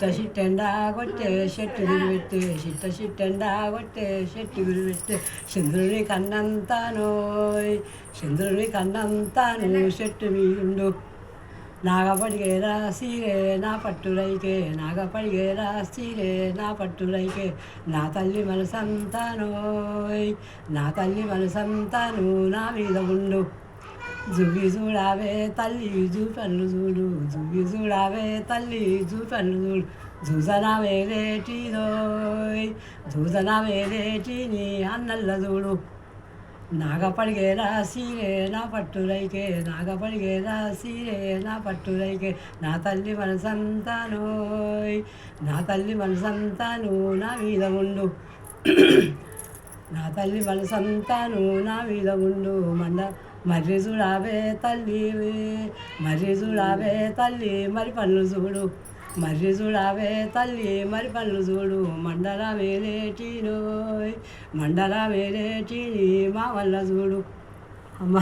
చిట్టెండా కొట్టే చెట్టులు పెట్టే చిట్టెండా కొట్టే చెట్టులు పెట్టే చంద్రుని కన్నంతానోయ్ చంద్రుని కన్నంతాను చెట్టు మీదుండు నాగపడిగేరా సీరే నా పట్టురైకే నాగపడిగేరా సీరే నా పట్టురైకే నా తల్లి మనసంతానోయ్ నా తల్లి మనసంతాను నా మీద ఉండు జుగి చూడావే తల్లి జూపన్ను చూడు జుగి చూడావే తల్లి జూపన్ను చూడు జూసన వేరేటిదోయ్ జూసన వేరేటిని అన్నల్ల చూడు నాగపడిగేరా సీరే నా పట్టురైకే నాగపడిగేరా సీరే నా పట్టురైకే నా తల్లి మనసంతానోయ్ నా తల్లి మనసంతాను నా మీద ఉండు నా తల్లి మనసంతాను నా మీద ఉండు మర్రి చూడావే తల్లి మర్రి చూడావే తల్లి మరి పళ్ళు చూడు మర్రి చూడావే తల్లి మరి పళ్ళు చూడు మండల వేలేటినోయ్ మండల వేలేటిని మా వల్ల చూడు అమ్మ.